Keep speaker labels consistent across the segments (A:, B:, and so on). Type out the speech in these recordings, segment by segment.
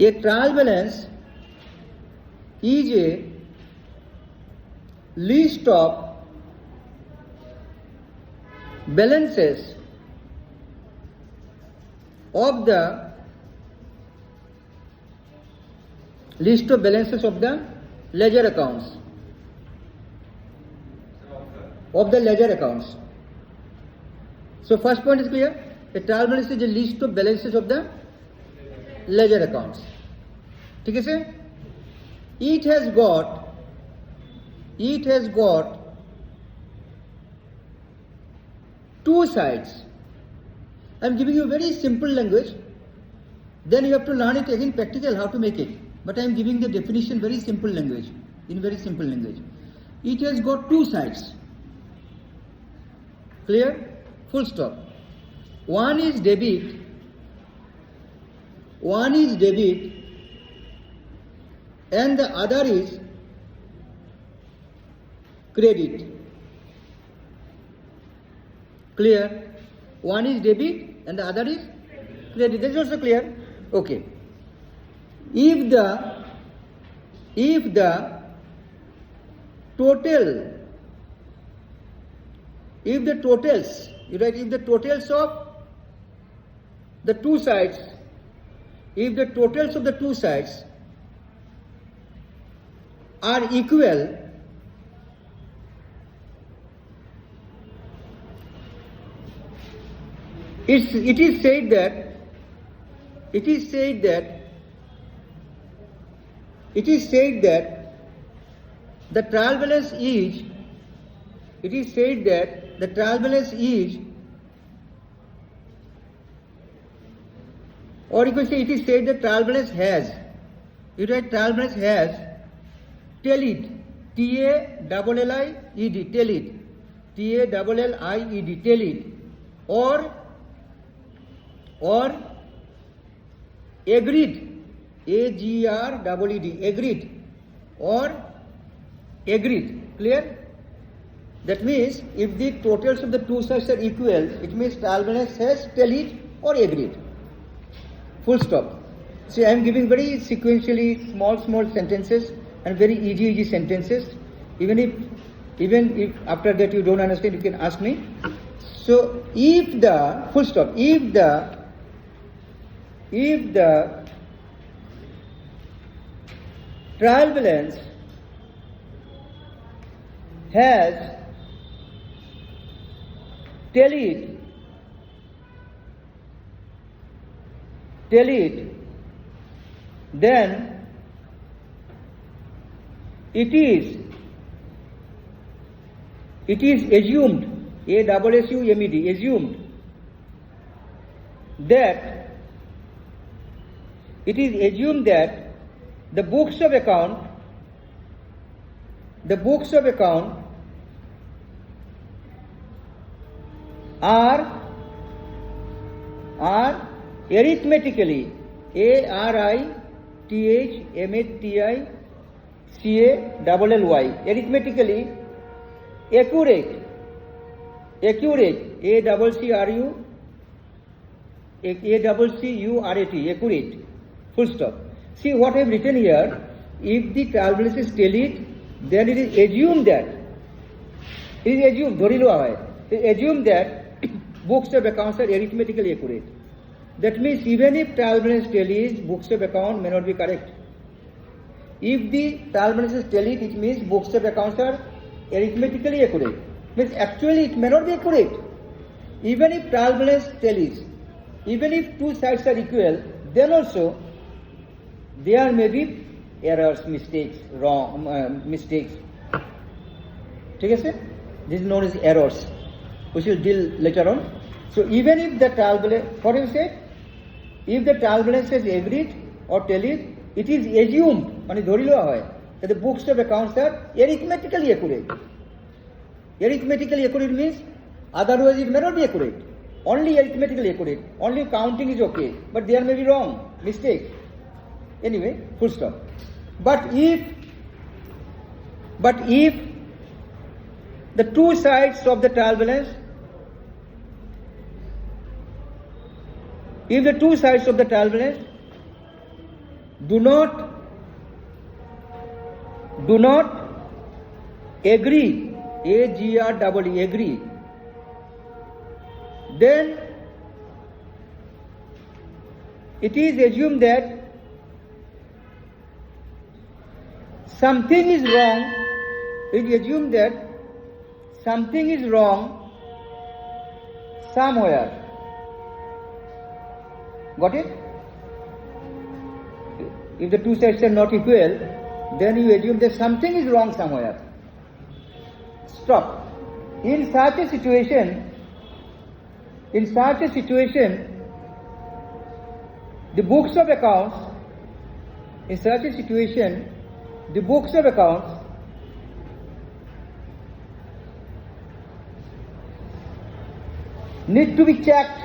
A: A trial balance is a list of balances of the ledger accounts. So first point is clear. A trial balance is a list of balances of the ledger accounts. ठीक है sir? It has got two sides. I am giving you a very simple language. Then you have to learn it again practical how to make it. But I am giving the definition very simple language. In very simple language. It has got two sides. Clear? Full stop. One is debit and the other is credit. Clear? One is debit and the other is credit. That is also clear. Okay. If the totals of the two sides, are equal, it is said that the trial balance is, or you can say it is said that trial balance has, trial balance has tallied, T-A-L-L-I-E-D, tallied, T-A-L-L-I-E-D, tallied, or agreed, A-G-R-E-E-D, agreed, or agreed. Clear? That means if the totals of the two sides are equal, it means trial balance has tallied or agreed. Full stop. See, I am giving very sequentially small sentences and very easy sentences. Even if after that you don't understand, you can ask me. So if the full stop, if the trial balance has tallied, then it is assumed, A-S-S-U-M-E-D, assumed that the books of account are arithmetically, A-R-I-T-H-M-A-T-I-C-A-L-L-Y, arithmetically accurate, A-C-C-U-R-A-T, accurate, full stop. See what I have written here, if the trial balance is tallied, then it is assumed that, that books of accounts are arithmetically accurate. That means even if trial balance tallies, books of account may not be correct. If the trial balance is tallied, it means books of accounts are arithmetically accurate. Means actually it may not be accurate. Even if trial balance tallies, even if two sides are equal, then also there may be errors, mistakes. ठीक है sir? This is known as errors, which we'll deal later on. So even if the trial balance, what you said? If the trial balance is agreed or tallied, it is assumed, মানে ধরি লওয়া হয়, that the books of accounts are arithmetically accurate. Arithmetically accurate means otherwise it may not be accurate. Only arithmetically accurate. Only counting is okay, but there may be wrong, mistake. Anyway, full stop. But if the two sides of the trial balance, do not agree, A-G-R-E-E, agree, then it is assumed that something is wrong. It is assumed that something is wrong somewhere. Got it? If the two sides are not equal, then you assume that something is wrong somewhere. Stop. In such a situation, the books of accounts need to be checked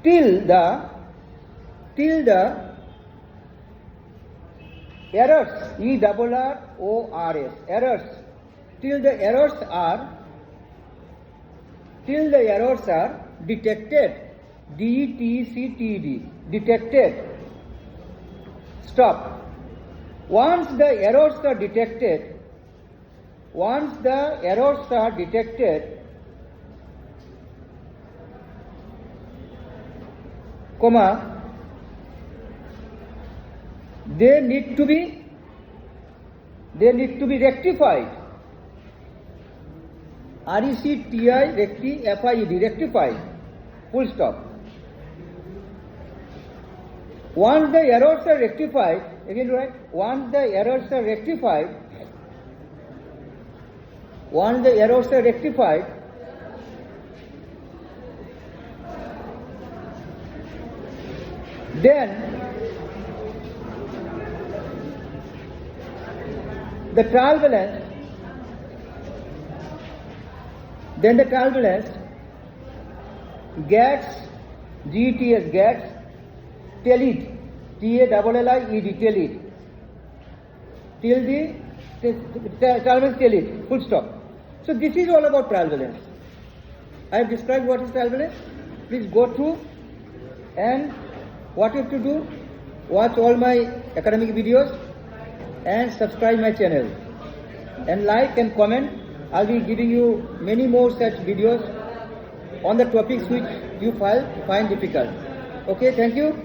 A: till the errors, E-R-R-O-R-S, errors, till the errors are detected, D-E-T-C-T-E-D, detected. Stop. Once the errors are detected, comma, they need to be rectified. R-E-C-T-I-F-I-E-D, rectified. Full stop. Once the errors are rectified, again right, once the errors are rectified, then the trial balance gets, G-E-T-S, gets tallied, T-A-L-L-I-E-D, tallied, till the trial balance tallied, full stop. So this is all about trial balance. I have described what is trial balance. Please go through, and what you have to do, watch all my academic videos and subscribe my channel, and like and comment. I'll be giving you many more such videos on the topics which you find difficult. Okay, thank you.